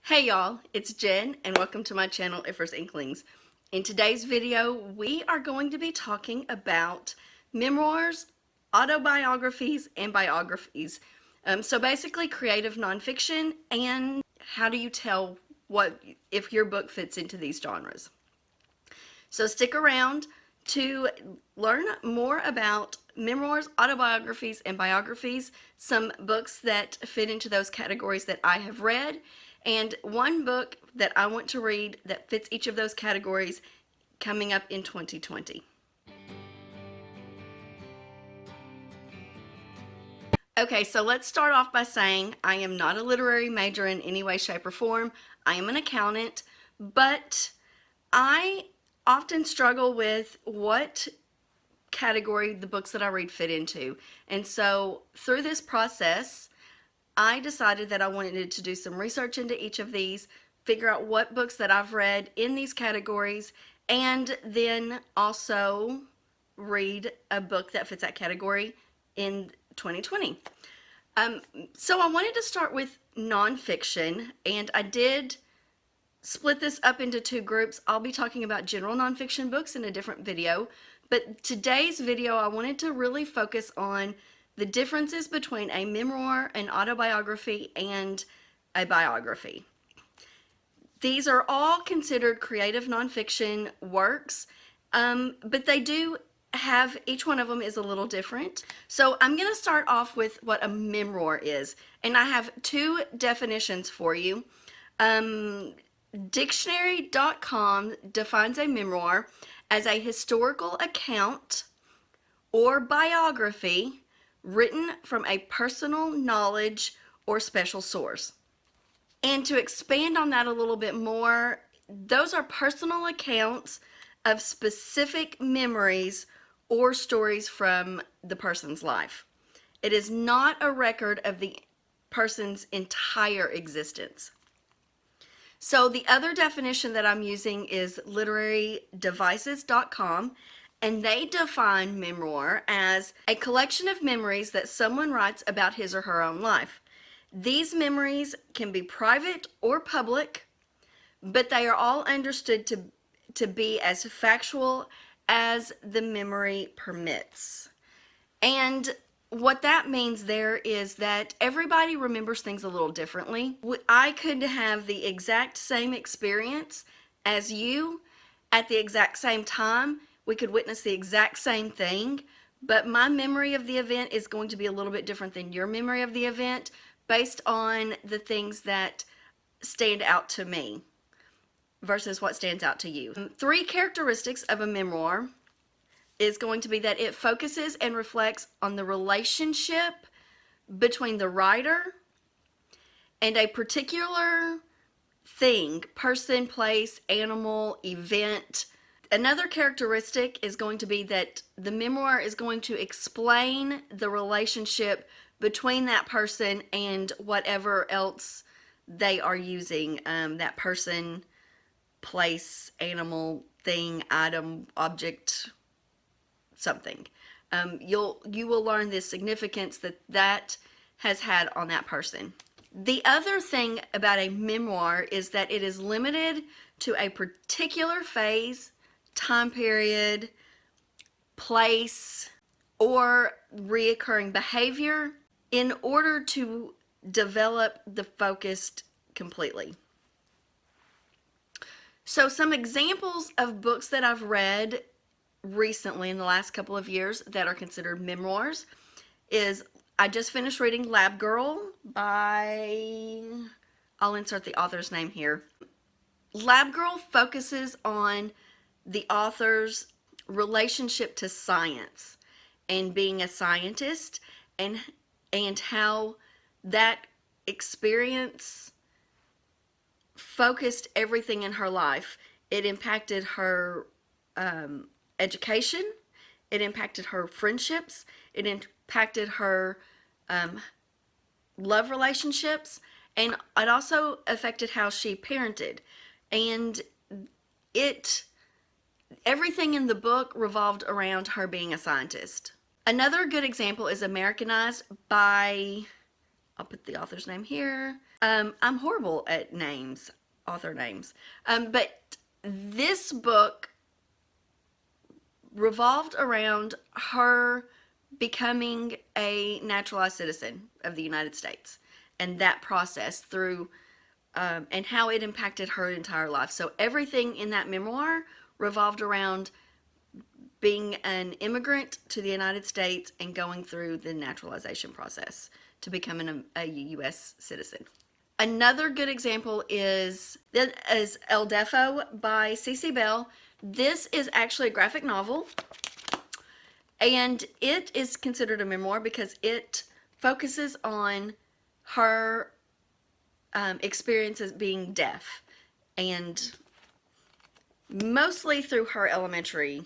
Hey y'all, it's Jen and welcome to my channel Ifers Inklings. In today's video, we are going to be talking about memoirs, autobiographies, and biographies. So basically creative nonfiction, and how do you tell if your book fits into these genres. So stick around to learn more about memoirs, autobiographies, and biographies, some books that fit into those categories that I have read, and one book that I want to read that fits each of those categories coming up in 2020. Okay, so let's start off by saying I am not a literary major in any way, shape, or form. I am an accountant, but I often struggle with what category the books that I read fit into. And so through this process, I decided that I wanted to do some research into each of these, figure out what books that I've read in these categories, and then also read a book that fits that category in 2020. So I wanted to start with nonfiction, and I did split this up into two groups. I'll be talking about general nonfiction books in a different video, but today's video I wanted to really focus on the differences between a memoir, an autobiography, and a biography. These are all considered creative nonfiction works, but they do have, each one of them is a little different. So I'm going to start off with what a memoir is, and I have two definitions for you. Dictionary.com defines a memoir as a historical account or biography written from a personal knowledge or special source. And to expand on that a little bit more, those are personal accounts of specific memories or stories from the person's life. It is not a record of the person's entire existence. So the other definition that I'm using is literarydevices.com, and they define memoir as a collection of memories that someone writes about his or her own life. These memories can be private or public, but they are all understood to be as factual as the memory permits. And what that means there is that everybody remembers things a little differently. I could have the exact same experience as you at the exact same time. We could witness the exact same thing, but my memory of the event is going to be a little bit different than your memory of the event based on the things that stand out to me versus what stands out to you. Three characteristics of a memoir is going to be that it focuses and reflects on the relationship between the writer and a particular thing, person, place, animal, event. Another characteristic is going to be that the memoir is going to explain the relationship between that person and whatever else they are using, that person, place, animal, thing, item, object, something. You will learn the significance that has had on that person. The other thing about a memoir is that it is limited to a particular phase, time period, place, or reoccurring behavior in order to develop the focus completely. So some examples of books that I've read recently in the last couple of years that are considered memoirs is, I just finished reading Lab Girl by, I'll insert the author's name here. Lab Girl focuses on the author's relationship to science and being a scientist, and how that experience focused everything in her life. It impacted her education, it impacted her friendships, it impacted her love relationships, and it also affected how she parented. And everything in the book revolved around her being a scientist. Another good example is Americanized by, I'll put the author's name here, I'm horrible at names, author names. But this book revolved around her becoming a naturalized citizen of the United States and that process through and how it impacted her entire life. So everything in that memoir revolved around being an immigrant to the United States and going through the naturalization process to become a U.S. citizen. Another good example is El Defo by C.C. Bell. This is actually a graphic novel, and it is considered a memoir because it focuses on her experience as being deaf, and mostly through her elementary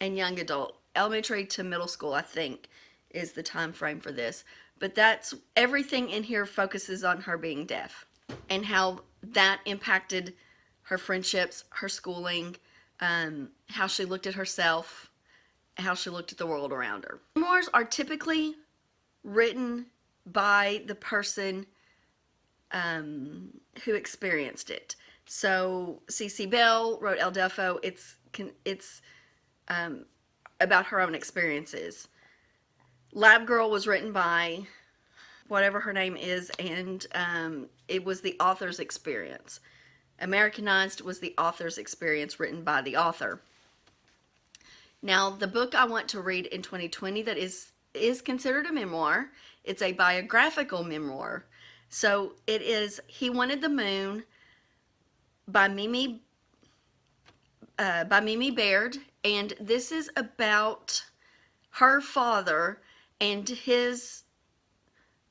and young adult, elementary to middle school, I think, is the time frame for this. But that's everything in here focuses on her being deaf and how that impacted her friendships, her schooling, how she looked at herself, how she looked at the world around her. Memoirs are typically written by the person who experienced it. So C.C. Bell wrote El Defo. It's about her own experiences. Lab Girl was written by whatever her name is, and it was the author's experience. Americanized was the author's experience written by the author. Now, the book I want to read in 2020 that is considered a memoir, it's a biographical memoir. So it is He Wanted the Moon by Mimi Baird, and this is about her father and his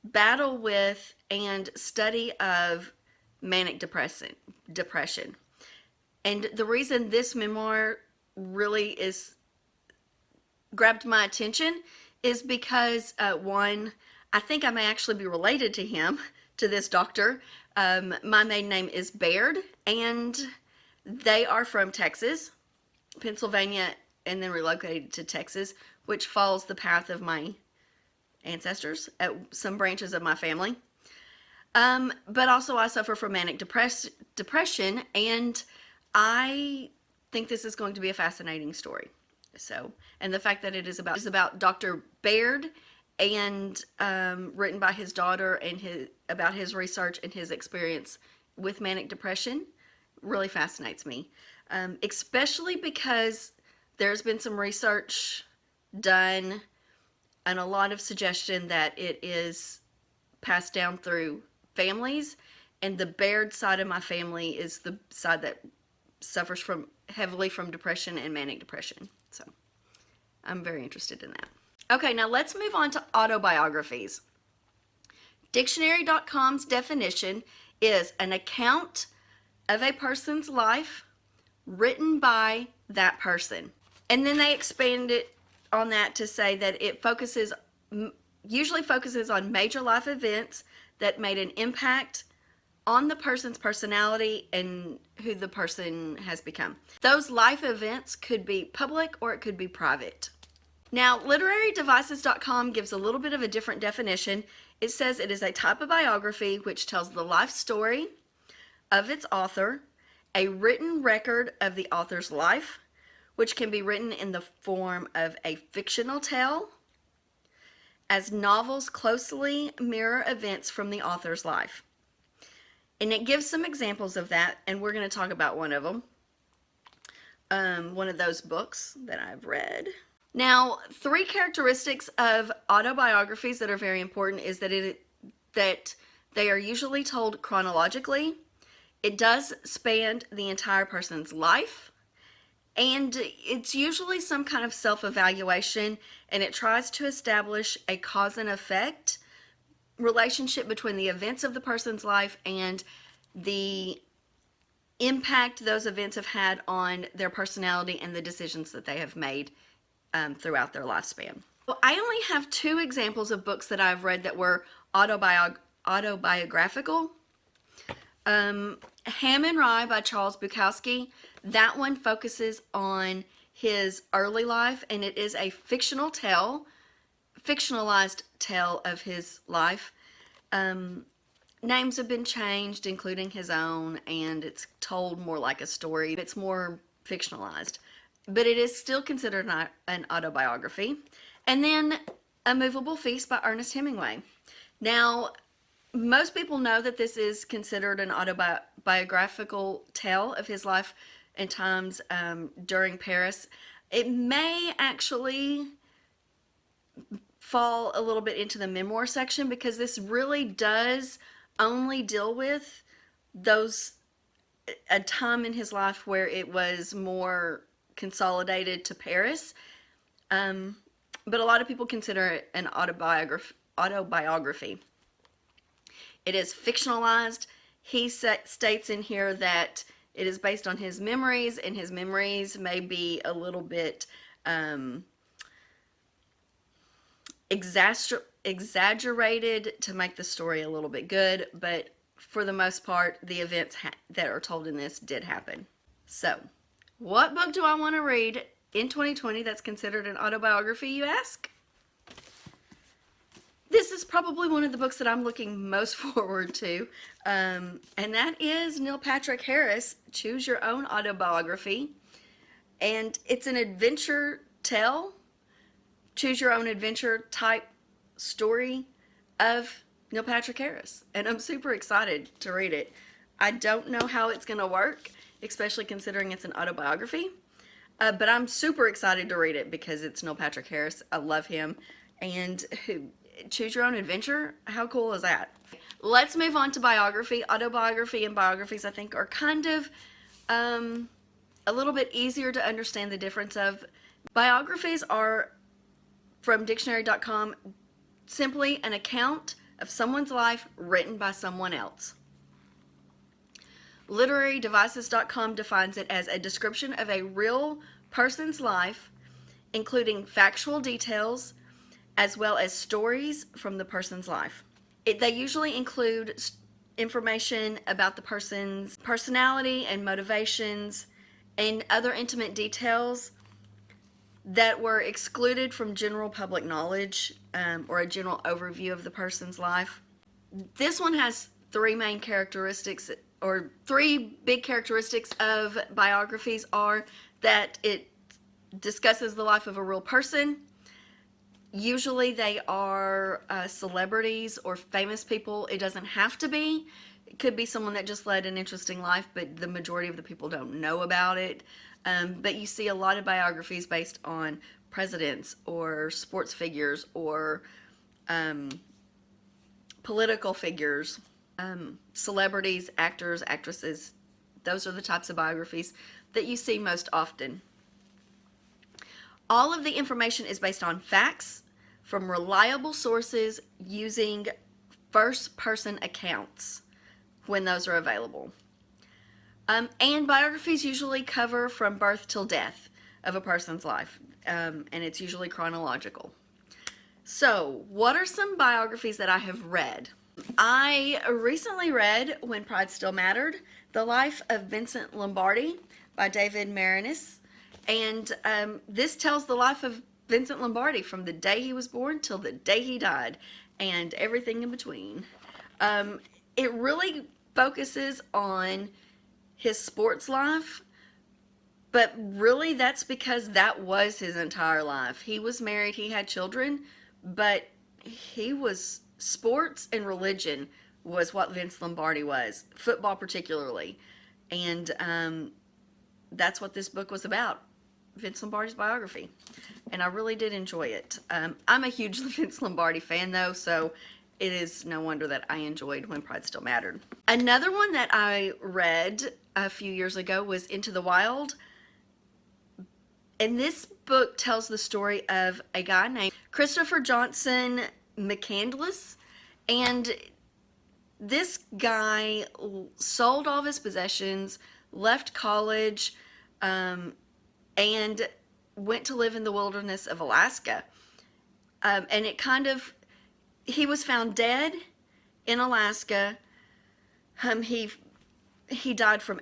battle with and study of manic depression. And the reason this memoir really grabbed my attention is because one, I think I may actually be related to him, to this doctor. My maiden name is Baird, and they are from Texas, Pennsylvania, and then relocated to Texas, which follows the path of my ancestors at some branches of my family. But also I suffer from manic depression, and I think this is going to be a fascinating story. So, and the fact that it is about Dr. Baird and written by his daughter and about his research and his experience with manic depression really fascinates me, especially because there's been some research done and a lot of suggestion that it is passed down through families, and the Baird side of my family is the side that suffers heavily from depression and manic depression. So I'm very interested in that. Okay, now let's move on to autobiographies. Dictionary.com's definition is an account of a person's life written by that person. And then they expand it on that to say that it usually focuses on major life events that made an impact on the person's personality and who the person has become. Those life events could be public or it could be private. Now, literarydevices.com gives a little bit of a different definition. It says it is a type of biography which tells the life story of its author, a written record of the author's life, which can be written in the form of a fictional tale, as novels closely mirror events from the author's life. And it gives some examples of that, and we're going to talk about one of them. One of those books that I've read. Now, 3 characteristics of autobiographies that are very important is that they are usually told chronologically. It does span the entire person's life, and it's usually some kind of self-evaluation, and it tries to establish a cause and effect relationship between the events of the person's life and the impact those events have had on their personality and the decisions that they have made throughout their lifespan. Well, I only have 2 examples of books that I've read that were autobiographical. Ham and Rye by Charles Bukowski. That one focuses on his early life, and it is a fictionalized tale of his life. names have been changed, including his own, and it's told more like a story. It's more fictionalized, but it is still considered an autobiography. And then A Movable Feast by Ernest Hemingway. Now, most people know that this is considered an autobiographical tale of his life and times during Paris. It may actually fall a little bit into the memoir section because this really does only deal with those a time in his life where it was more consolidated to Paris. But a lot of people consider it an autobiography. It is fictionalized. He states in here that it is based on his memories, and his memories may be a little bit exaggerated to make the story a little bit good, but for the most part, the events that are told in this did happen. So, what book do I want to read in 2020 that's considered an autobiography, you ask? This is probably one of the books that I'm looking most forward to, and that is Neil Patrick Harris, Choose Your Own Autobiography. And it's an adventure tale, choose your own adventure type story of Neil Patrick Harris. And I'm super excited to read it. I don't know how it's going to work, especially considering it's an autobiography. But I'm super excited to read it because it's Neil Patrick Harris. I love him. And choose your own adventure. How cool is that? Let's move on to biography. Autobiography and biographies, I think, are kind of a little bit easier to understand the difference of. Biographies are, from dictionary.com, simply an account of someone's life written by someone else. LiteraryDevices.com defines it as a description of a real person's life, including factual details, as well as stories from the person's life. They usually include information about the person's personality and motivations and other intimate details that were excluded from general public knowledge, or a general overview of the person's life. This one has three main characteristics, or three big characteristics of biographies are that it discusses the life of a real person. Usually they are celebrities or famous people. It doesn't have to be. It could be someone that just led an interesting life, but the majority of the people don't know about it. But you see a lot of biographies based on presidents or sports figures or political figures, celebrities, actors, actresses. Those are the types of biographies that you see most often. All of the information is based on facts from reliable sources using first-person accounts when those are available. And biographies usually cover from birth till death of a person's life, and it's usually chronological. So, what are some biographies that I have read? I recently read When Pride Still Mattered, The Life of Vincent Lombardi by David Marinis. And this tells the life of Vincent Lombardi from the day he was born till the day he died, and everything in between. It really focuses on his sports life, but really that's because that was his entire life. He was married, he had children, but he was sports and religion was what Vince Lombardi was, football particularly. And that's what this book was about, Vince Lombardi's biography. And I really did enjoy it. I'm a huge Vince Lombardi fan though, so it is no wonder that I enjoyed When Pride Still Mattered. Another one that I read a few years ago was Into the Wild. And this book tells the story of a guy named Christopher Johnson McCandless. And this guy sold all of his possessions, left college, and went to live in the wilderness of Alaska. And it kind of, he was found dead in Alaska. He died from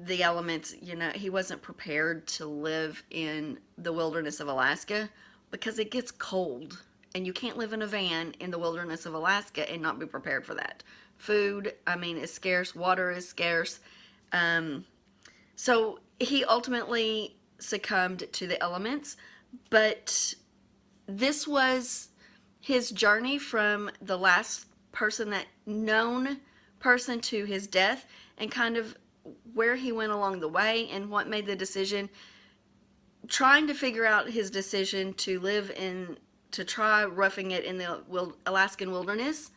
the elements. You know, he wasn't prepared to live in the wilderness of Alaska because it gets cold, and you can't live in a van in the wilderness of Alaska and not be prepared for that. Food, is scarce. Water is scarce. So he ultimately succumbed to the elements, but this was his journey from the last known person to his death, and kind of where he went along the way and what made the decision, trying to figure out his decision to try roughing it in the Alaskan wilderness.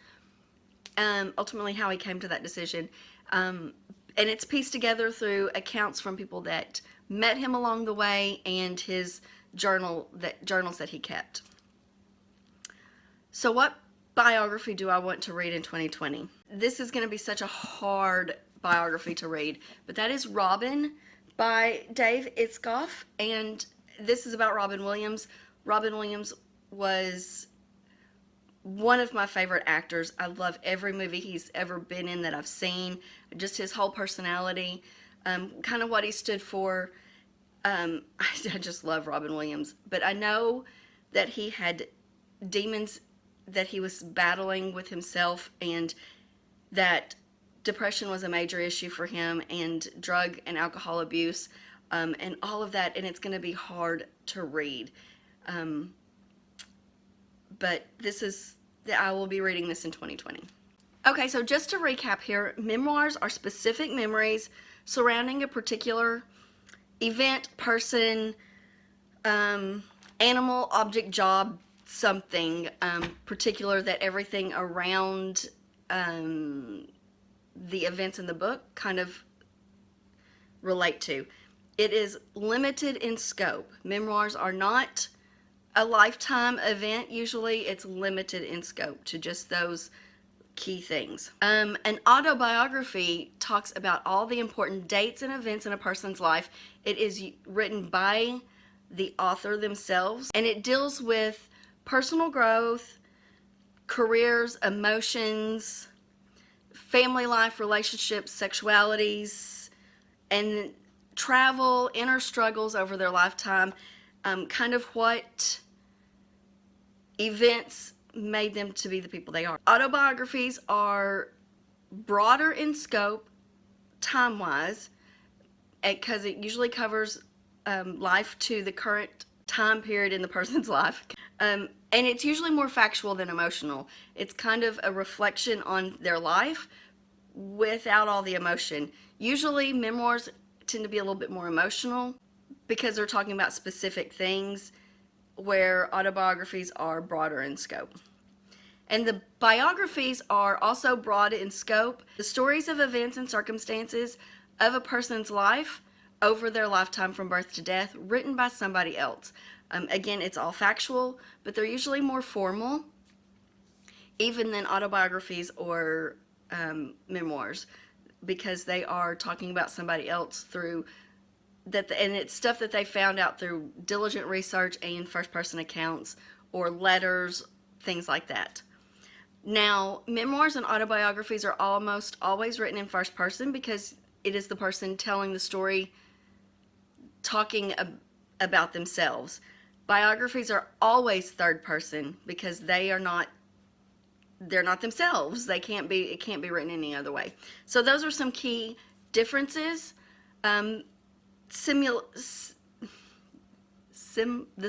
Ultimately how he came to that decision. And it's pieced together through accounts from people that met him along the way and his journals that he kept. So what biography do I want to read in 2020? This is going to be such a hard biography to read, but that is Robin by Dave Itzkoff, and this is about Robin Williams. Robin Williams was one of my favorite actors. I love every movie he's ever been in that I've seen. Just his whole personality, kind of what he stood for. I just love Robin Williams. But I know that he had demons that he was battling with himself, and that depression was a major issue for him, and drug and alcohol abuse, and all of that. And it's going to be hard to read. But I will be reading this in 2020. Okay, so just to recap here, memoirs are specific memories surrounding a particular event, person, animal, object, job, something particular that everything around the events in the book kind of relate to. It is limited in scope. Memoirs are not a lifetime event. Usually it's limited in scope to just those key things. An autobiography talks about all the important dates and events in a person's life. It is written by the author themselves, and it deals with personal growth, careers, emotions, family life, relationships, sexualities, and travel, inner struggles over their lifetime. Kind of what events made them to be the people they are. Autobiographies are broader in scope, time-wise, because it usually covers life to the current time period in the person's life. And it's usually more factual than emotional. It's kind of a reflection on their life without all the emotion. Usually memoirs tend to be a little bit more emotional because they're talking about specific things, where autobiographies are broader in scope. And the biographies are also broad in scope. The stories of events and circumstances of a person's life over their lifetime from birth to death, written by somebody else. Again, it's all factual, but they're usually more formal, even than autobiographies or memoirs, because they are talking about somebody else through that, and it's stuff that they found out through diligent research and first-person accounts or letters, things like that. Now, memoirs and autobiographies are almost always written in first person because it is the person telling the story, talking about themselves. Biographies are always third person because they're not themselves. It can't be written any other way. So those are some key differences. The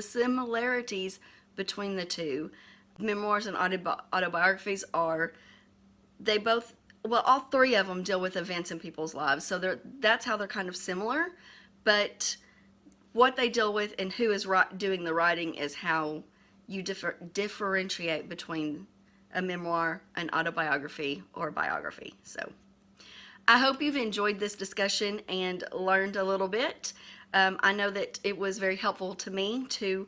similarities between the two. Memoirs and autobiographies are, all three of them deal with events in people's lives. So that's how they're kind of similar, but what they deal with and who is doing the writing is how you differentiate between a memoir, an autobiography, or a biography. So I hope you've enjoyed this discussion and learned a little bit. I know that it was very helpful to me to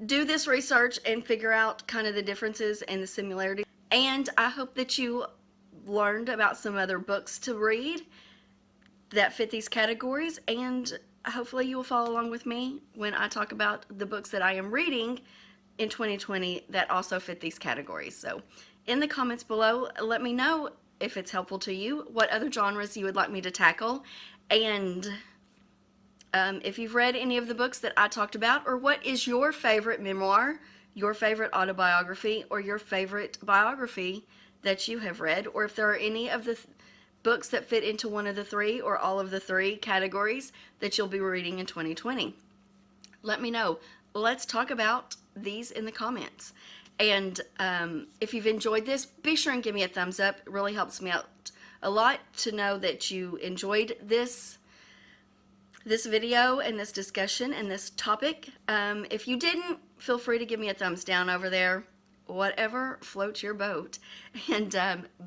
do this research and figure out kind of the differences and the similarities. And I hope that you learned about some other books to read that fit these categories, and hopefully you will follow along with me when I talk about the books that I am reading in 2020 that also fit these categories. So in the comments below, let me know if it's helpful to you, what other genres you would like me to tackle, and if you've read any of the books that I talked about, or what is your favorite memoir, your favorite autobiography, or your favorite biography that you have read, or if there are any of the books that fit into one of the three or all of the three categories that you'll be reading in 2020. Let me know. Let's talk about these in the comments. And if you've enjoyed this, be sure and give me a thumbs up. It really helps me out a lot to know that you enjoyed this video and this discussion and this topic. If you didn't, feel free to give me a thumbs down over there. Whatever floats your boat. And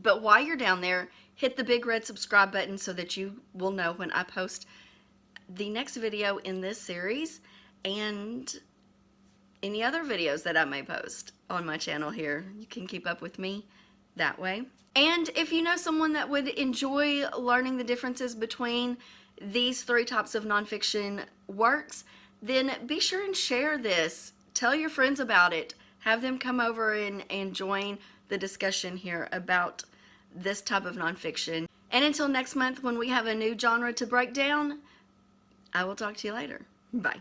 but while you're down there, hit the big red subscribe button so that you will know when I post the next video in this series and any other videos that I may post on my channel here. You can keep up with me that way. And if you know someone that would enjoy learning the differences between these three types of nonfiction works, then be sure and share this. Tell your friends about it. Have them come over and join the discussion here about this type of nonfiction. And until next month when we have a new genre to break down, I will talk to you later. Bye.